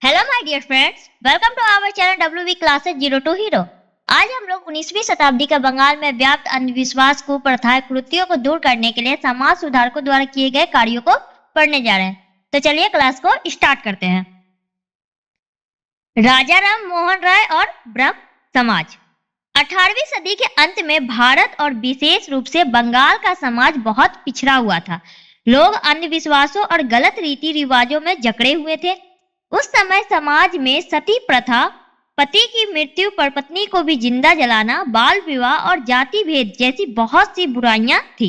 Hello my dear friends, welcome to our channel WV classes zero to hero. आज हम लोग 19वीं शताब्दी का बंगाल में व्याप्त अंधविश्वास को प्रथाएं कुरीतियों को दूर करने के लिए समाज सुधारकों द्वारा किए गए कार्यों को पढ़ने जा रहे हैं। तो चलिए क्लास को स्टार्ट करते हैं। राजा राम मोहन राय और ब्रह्म समाज। 18वीं सदी के अंत में भारत और विशेष रूप से बंगाल का समाज बहुत पिछड़ा हुआ था। लोग अंधविश्वासों और गलत रीति रिवाजों में जकड़े हुए थे। उस समय समाज में सती प्रथा, पति की मृत्यु पर पत्नी को भी जिंदा जलाना, बाल विवाह और जाति भेद जैसी बहुत सी बुराइयां थी।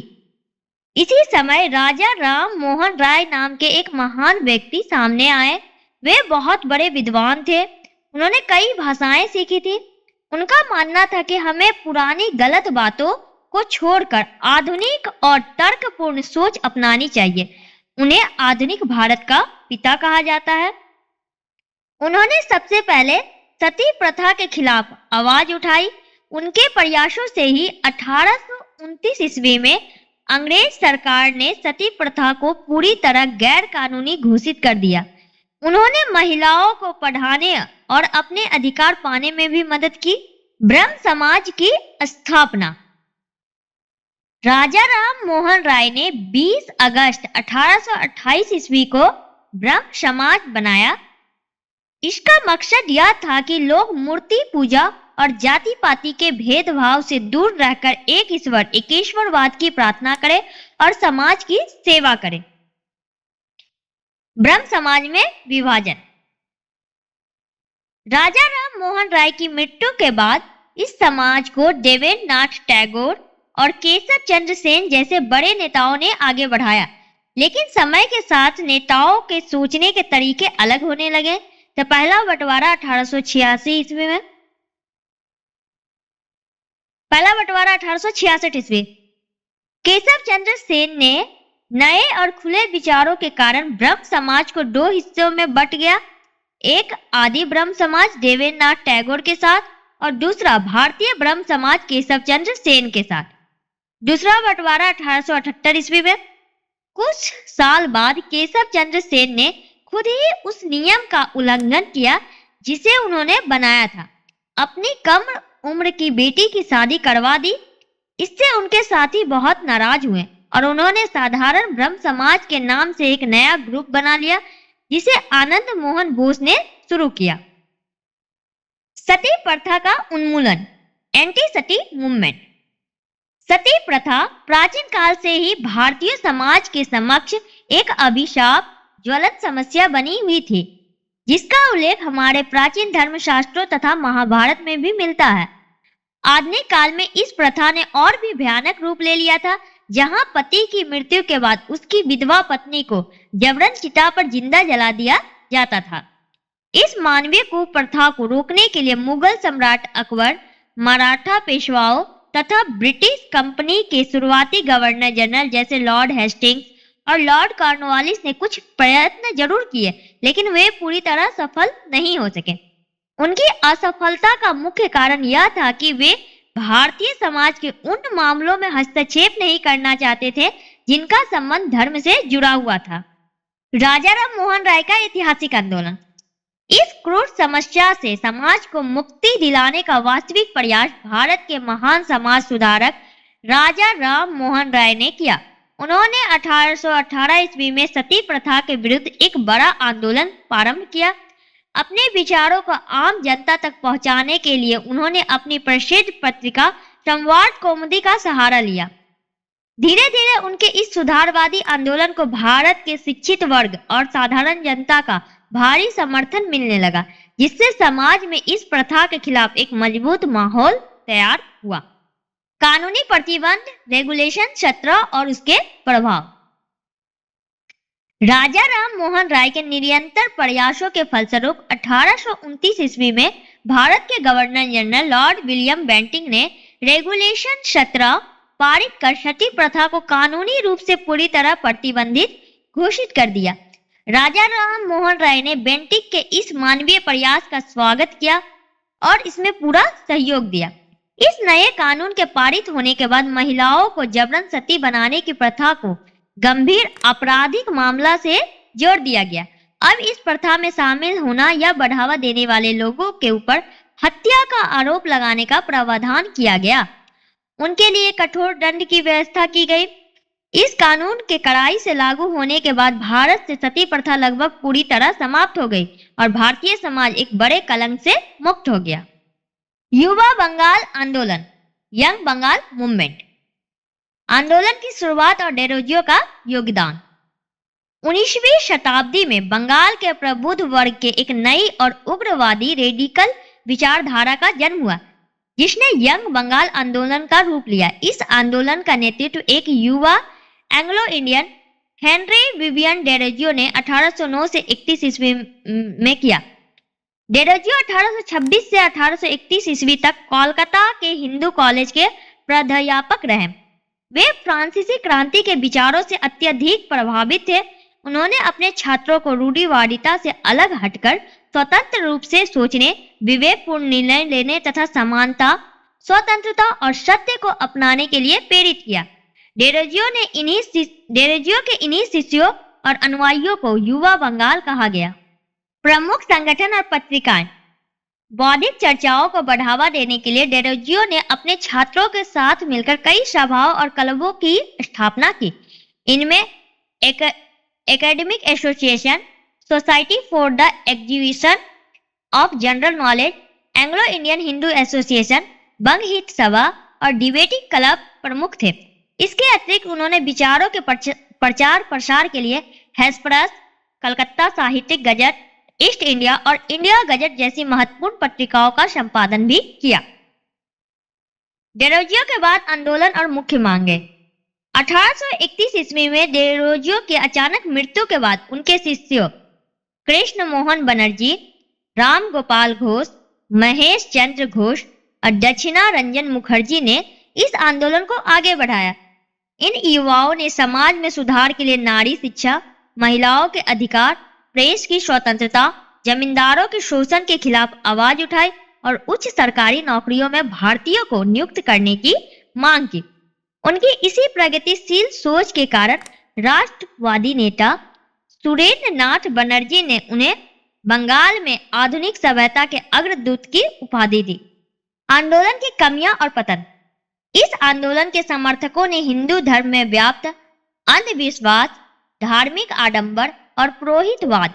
इसी समय राजा राम मोहन राय नाम के एक महान व्यक्ति सामने आए। वे बहुत बड़े विद्वान थे। उन्होंने कई भाषाएं सीखी थी। उनका मानना था कि हमें पुरानी गलत बातों को छोड़कर आधुनिक और तर्कपूर्ण सोच अपनानी चाहिए। उन्हें आधुनिक भारत का पिता कहा जाता है। उन्होंने सबसे पहले सती प्रथा के खिलाफ आवाज उठाई। उनके प्रयासों से ही 1829 ईस्वी में अंग्रेज सरकार ने सती प्रथा को पूरी तरह गैर कानूनी घोषित कर दिया। उन्होंने महिलाओं को पढ़ाने और अपने अधिकार पाने में भी मदद की। ब्रह्म समाज की स्थापना। राजा राम मोहन राय ने 20 अगस्त 1828 ईस्वी को ब्रह्म समाज बनाया। इसका मकसद यह था कि लोग मूर्ति पूजा और जाति पाति के भेदभाव से दूर रहकर एक ईश्वर एकेश्वरवाद की प्रार्थना करें और समाज की सेवा करें। ब्रह्म समाज में विभाजन। राजा राम मोहन राय की मृत्यु के बाद इस समाज को देवेंद्रनाथ टैगोर और केशव चंद्र सेन जैसे बड़े नेताओं ने आगे बढ़ाया। लेकिन समय के साथ नेताओं के सोचने के तरीके अलग होने लगे। तो पहला बंटवारा 1866 ईस्वी में। पहला बंटवारा 1866 ईस्वी। केशव चंद्र सेन ने नए और खुले विचारों के कारण ब्रह्म समाज को दो हिस्सों में बंट गया। एक आदि ब्रह्म समाज देवेंद्रनाथ टैगोर के साथ और दूसरा भारतीय ब्रह्म समाज केशव चंद्र सेन के साथ। दूसरा बंटवारा 1878 ईस्वी में। कुछ साल बाद केशव चंद्र सेन ने खुद ही उस नियम का उल्लंघन किया जिसे उन्होंने बनाया था। अपनी कम उम्र की बेटी की शादी करवा दी। इससे उनके साथी बहुत नाराज हुए और उन्होंने साधारण ब्रह्म समाज के नाम से एक नया ग्रुप बना लिया जिसे आनंद मोहन बोस ने शुरू किया। सती प्रथा का उन्मूलन। एंटी सती मूवमेंट। सती प्रथा प्राचीन काल से ही भारतीय समाज के समक्ष एक अभिशाप ज्वलंत समस्या बनी हुई थी, जिसका उल्लेख हमारे प्राचीन धर्मशास्त्रों तथा महाभारत में भी मिलता है। आधुनिक काल में इस प्रथा ने और भी भयानक रूप ले लिया था, जहां पति की मृत्यु के बाद उसकी विधवा पत्नी को जबरन चिता पर जिंदा जला दिया जाता था। इस मानवीय कुप्रथा को रोकने के लिए मुगल सम्राट अकबर, मराठा पेशवाओं तथा ब्रिटिश कंपनी के शुरुआती गवर्नर जनरल जैसे लॉर्ड हेस्टिंग्स और लॉर्ड कॉर्नवालिस ने कुछ प्रयत्न जरूर किए, लेकिन वे पूरी तरह सफल नहीं हो सके। उनकी असफलता का मुख्य कारण यह था कि वे भारतीय समाज के उन मामलों में हस्तक्षेप नहीं करना चाहते थे जिनका संबंध धर्म से जुड़ा हुआ था। राजा राम मोहन राय का ऐतिहासिक आंदोलन। इस क्रूर समस्या से समाज को मुक्ति दिलाने का वास्तविक प्रयास भारत के महान समाज सुधारक राजा राम मोहन राय ने किया। उन्होंने 1818 ईस्वी में सती प्रथा के विरुद्ध एक बड़ा आंदोलन प्रारंभ किया। अपने विचारों को आम जनता तक पहुंचाने के लिए उन्होंने अपनी प्रसिद्ध पत्रिका संवाद कौमुदी का सहारा लिया। धीरे धीरे उनके इस सुधारवादी आंदोलन को भारत के शिक्षित वर्ग और साधारण जनता का भारी समर्थन मिलने लगा, जिससे समाज में इस प्रथा के खिलाफ एक मजबूत माहौल तैयार हुआ। कानूनी प्रतिबंध, रेगुलेशन, सत्र और उसके प्रभाव। राजा राम मोहन राय के निरंतर प्रयासों के फलस्वरूप 1829 ईस्वी में भारत के governor general Lord William Bentinck ने रेगुलेशन सत्र पारित कर सती प्रथा को कानूनी रूप से पूरी तरह प्रतिबंधित घोषित कर दिया। राजा राम मोहन राय ने बेंटिंक के इस मानवीय प्रयास का स्वागत किया और इसमें पूरा सहयोग दिया। इस नए कानून के पारित होने के बाद महिलाओं को जबरन सती बनाने की प्रथा को गंभीर आपराधिक मामला से जोड़ दिया गया। अब इस प्रथा में शामिल होना या बढ़ावा देने वाले लोगों के ऊपर हत्या का आरोप लगाने का प्रावधान किया गया। उनके लिए कठोर दंड की व्यवस्था की गई। इस कानून के कड़ाई से लागू होने के बाद भारत से सती प्रथा लगभग पूरी तरह समाप्त हो गई और भारतीय समाज एक बड़े कलंक से मुक्त हो गया। युवा बंगाल आंदोलन, यंग बंगाल मूवमेंट। आंदोलन की शुरुआत और डेरोजियो का योगदान। 19वीं शताब्दी में बंगाल के प्रबुद्ध वर्ग के एक नई और उग्रवादी रेडिकल विचारधारा का जन्म हुआ, जिसने यंग बंगाल आंदोलन का रूप लिया। इस आंदोलन का नेतृत्व एक युवा Anglo Indian Henry Vivian Derozio ने 1809 से 31 ईस्वी में किया। डेरोजियो 1826 से 1831 ईस्वी तक कोलकाता के हिंदू कॉलेज के प्राध्यापक रहे। वे फ्रांसीसी क्रांति के विचारों से अत्यधिक प्रभावित थे। उन्होंने अपने छात्रों को रूढ़िवादिता से अलग हटकर स्वतंत्र रूप से सोचने, विवेकपूर्ण निर्णय लेने तथा समानता, स्वतंत्रता और सत्य को अपनाने के लिए प्रेरित किया। डेरोजियो के इन्हीं शिष्यों और अनुयायियों को युवा बंगाल कहा गया। प्रमुख संगठन और पत्रिकाएं। बौद्धिक चर्चाओं को बढ़ावा देने के लिए डेरोजियो ने अपने छात्रों के साथ मिलकर कई सभाओं और क्लबों की स्थापना की। इनमें academic association, society for the exhibition of general knowledge, Anglo Indian Hindu association, बंग हित सभा और डिबेटिंग क्लब प्रमुख थे। इसके अतिरिक्त उन्होंने विचारों के प्रचार प्रसार के लिए हेस्परस, कलकत्ता साहित्यिक गजट, ईस्ट इंडिया और इंडिया गजट जैसी महत्वपूर्ण पत्रिकाओं का संपादन भी किया। डेरोजियो के बाद आंदोलन और मुख्य मांगे। 1831 ईस्वी में डेरोजियो के अचानक मृत्यु के बाद उनके शिष्यों कृष्ण मोहन बनर्जी, राम गोपाल घोष, महेश चंद्र घोष और दक्षिणा रंजन मुखर्जी ने इस आंदोलन को आगे बढ़ाया। इन युवाओं ने समाज में सुधार के लिए नारी शिक्षा, महिलाओं के अधिकार, प्रेस की स्वतंत्रता, जमींदारों के शोषण के खिलाफ आवाज उठाई और उच्च सरकारी नौकरियों में भारतीयों को नियुक्त करने की मांग की। उनकी इसी प्रगतिशील सोच के कारण राष्ट्रवादी नेता सुरेंद्र नाथ बनर्जी ने उन्हें बंगाल में आधुनिक सभ्यता के अग्रदूत की उपाधि दी। आंदोलन की कमियां और पतन। इस आंदोलन के समर्थकों ने हिंदू धर्म में व्याप्त अंधविश्वास, धार्मिक आडंबर और पुरोहितवाद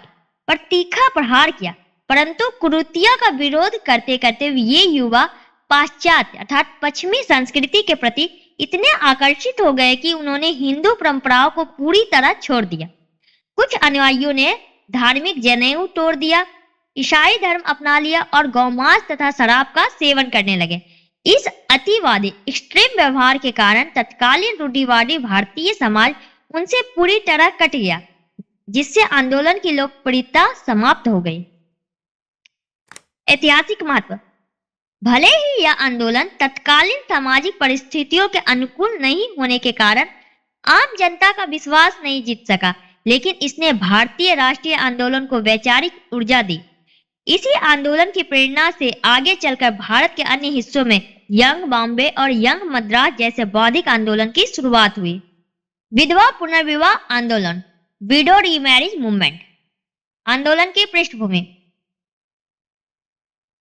पर तीखा प्रहार किया, परंतु कुरीतियों का विरोध करते करते ये युवा पाश्चात्य अर्थात पश्चिमी संस्कृति के प्रति इतने आकर्षित हो गए कि उन्होंने हिंदू परंपराओं को पूरी तरह छोड़ दिया। कुछ अनुयायियों ने धार्मिक जनेऊ तोड़ दिया, ईसाई धर्म अपना लिया और गौमांस तथा शराब का सेवन करने लगे। इस अतिवादी एक्सट्रीम व्यवहार के कारण तत्कालीन रूढ़िवादी भारतीय समाज उनसे पूरी तरह कट गया, जिससे आंदोलन की लोकप्रियता समाप्त हो गई। ऐतिहासिक महत्व। भले ही यह आंदोलन तत्कालीन सामाजिक परिस्थितियों के अनुकूल नहीं होने के कारण आम जनता का विश्वास नहीं जीत सका, लेकिन इसने भारतीय राष्ट्रीय आंदोलन को वैचारिक ऊर्जा दी। इसी आंदोलन की प्रेरणा से आगे चलकर भारत के अन्य हिस्सों में यंग बॉम्बे और यंग मद्रास जैसे बौद्धिक आंदोलन की शुरुआत हुई। विधवा पुनर्विवाह आंदोलन, विडो रीमैरिज मूवमेंट। आंदोलन की पृष्ठभूमि।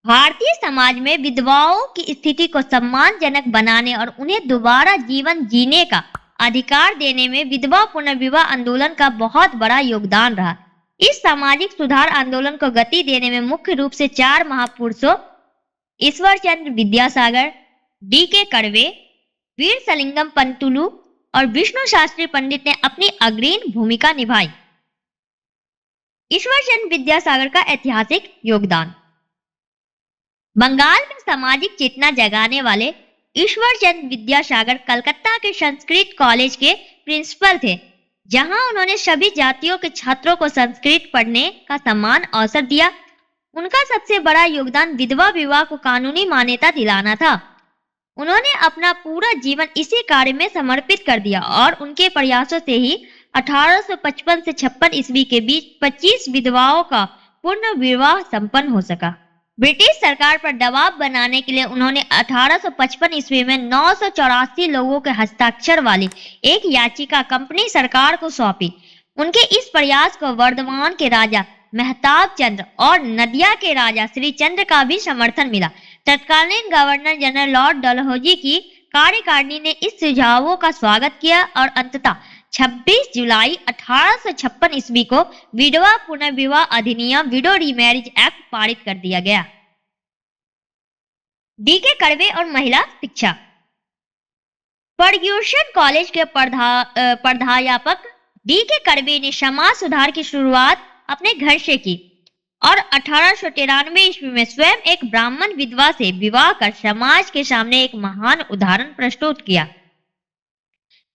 भारतीय समाज में विधवाओं की स्थिति को सम्मानजनक बनाने और उन्हें दोबारा जीवन जीने का अधिकार देने में विधवा पुनर्विवाह आंदोलन का बहुत बड़ा योगदान रहा। इस सामाजिक सुधार आंदोलन को गति देने में मुख्य रूप से 4 महापुरुषों ईश्वर चंद्र विद्यासागर, D.K. कर्वे, वीर सलिंगम पंतुलु और विष्णु शास्त्री पंडित ने अपनी अग्रणी भूमिका निभाई। ईश्वर चंद्र विद्यासागर का ऐतिहासिक योगदान। बंगाल में सामाजिक चेतना जगाने वाले ईश्वर चंद्र विद्यासागर कलकत्ता के संस्कृत कॉलेज के प्रिंसिपल थे, जहां उन्होंने सभी जातियों के छात्रों को संस्कृत पढ़ने का समान अवसर दिया। उनका सबसे बड़ा योगदान विधवा विवाह को कानूनी मान्यता दिलाना था। उन्होंने अपना पूरा जीवन इसी कार्य में समर्पित कर दिया और उनके प्रयासों से ही 1855 से 56 ईस्वी के बीच 25 विधवाओं का पूर्ण विवाह संपन्न हो सका। ब्रिटिश सरकार पर दबाव बनाने के लिए उन्होंने 1855 ईस्वी में 984 लोगों के हस्ताक्षर वाली एक याचिका कंपनी सरकार को सौंपी। उनके इस प्रयास को वर्धमान के राजा मेहताब चंद्र और नदिया के राजा श्री चंद्र का भी समर्थन मिला। तत्कालीन गवर्नर जनरल लॉर्ड डलहौजी की कार्यकारिणी ने इस सुझावों का स्वागत किया और अंततः 26 जुलाई 1856 ईस्वी को विधवा पुनर्विवाह अधिनियम विडो रीमैरिज एक्ट पारित कर दिया गया। डी.के. कर्वे और महिला शिक्षा। फर्ग्यूसन कॉलेज के प्राध्यापक डी.के. कर्वे ने समाज सुधार की शुरुआत अपने घर से की और 1893 ईस्वी में स्वयं एक ब्राह्मण विधवा से विवाह कर समाज के सामने एक महान उदाहरण प्रस्तुत किया।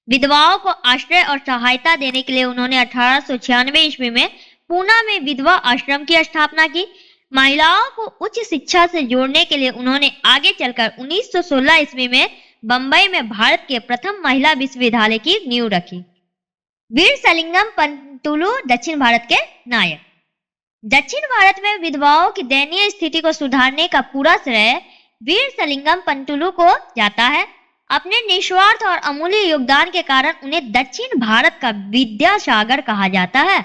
विधवाओं को आश्रय और सहायता देने के लिए उन्होंने 1896 ईस्वी में पूना में विधवा आश्रम की स्थापना की। महिलाओं को उच्च शिक्षा से जोड़ने के लिए उन्होंने आगे चलकर 1916 ईस्वी में बंबई में भारत के प्रथम महिला विश्वविद्यालय की नींव रखी। वीरसलिंगम पंतुलु दक्षिण भारत के नायक। दक्षिण भारत में विधवाओं की दयनीय स्थिति को सुधारने का पूरा श्रेय वीरसलिंगम पंतुलु को जाता है। अपने निस्वार्थ और अमूल्य योगदान के कारण उन्हें दक्षिण भारत का विद्यासागर कहा जाता है।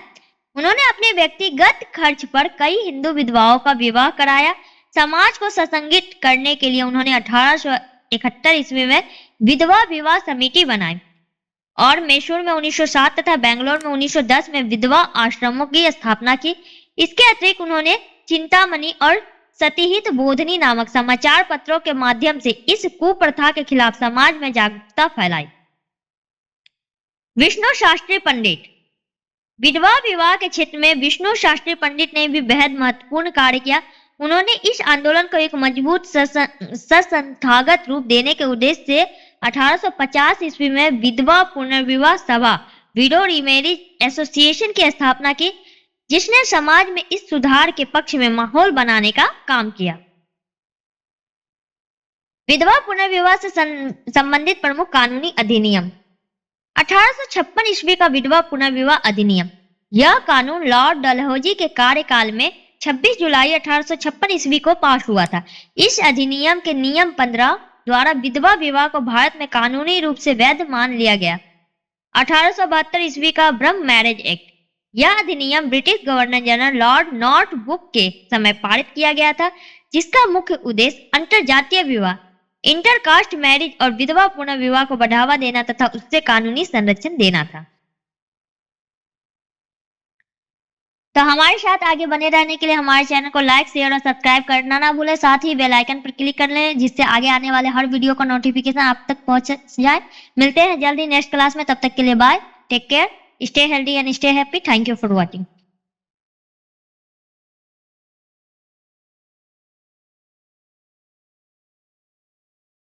उन्होंने अपने व्यक्तिगत खर्च पर कई हिंदू विधवाओं का विवाह कराया। समाज को सशंगित करने के लिए उन्होंने 1871 ईस्वी में विधवा विवाह समिति बनाई और मैसूर में 1907 तथा बेंगलोर में 1910 में विधवा आश्रमों की स्थापना की। इसके अतिरिक्त उन्होंने चिंतामणि और सतीहित बोधनी नामक समाचार पत्रों के माध्यम से इस कुप्रथा के खिलाफ समाज में जागरूकता फैलाई। विष्णु शास्त्री पंडित। विधवा विवाह के क्षेत्र में विष्णु शास्त्री पंडित ने भी बेहद महत्वपूर्ण कार्य किया। उन्होंने इस आंदोलन को एक मजबूत संस्थागत रूप देने के उद्देश्य से 1850 ईस्वी में विधवा पुनर्विवाह सभा विडो रीमैरिज एसोसिएशन की स्थापना की, जिसने समाज में इस सुधार के पक्ष में माहौल बनाने का काम किया। विधवा पुनर्विवाह से संबंधित प्रमुख कानूनी अधिनियम। 1856 ईस्वी का विधवा पुनर्विवाह अधिनियम। यह कानून लॉर्ड डलहौजी के कार्यकाल में 26 जुलाई 1856 ईस्वी को पास हुआ था। इस अधिनियम के नियम 15 द्वारा विधवा विवाह को भारत में कानूनी रूप से वैध मान लिया गया। 1872 ईस्वी का ब्रह्म मैरिज एक्ट। यह अधिनियम British governor general Lord Northbrook के समय पारित किया गया था, जिसका मुख्य उद्देश्य अंतरजातीय विवाह, इंटरकास्ट मैरिज और विधवा पुनर्विवाह को बढ़ावा देना तथा उससे कानूनी संरक्षण देना था। तो हमारे साथ आगे बने रहने के लिए हमारे चैनल को लाइक, शेयर और सब्सक्राइब करना ना भूलें। साथ ही बेल आइकन पर क्लिक कर लें, जिससे आगे आने वाले हर वीडियो का नोटिफिकेशन आप तक पहुंच जाए। मिलते हैं जल्दी नेक्स्ट क्लास में, तब तक के लिए bye, take care, stay healthy and stay happy. Thank you for watching.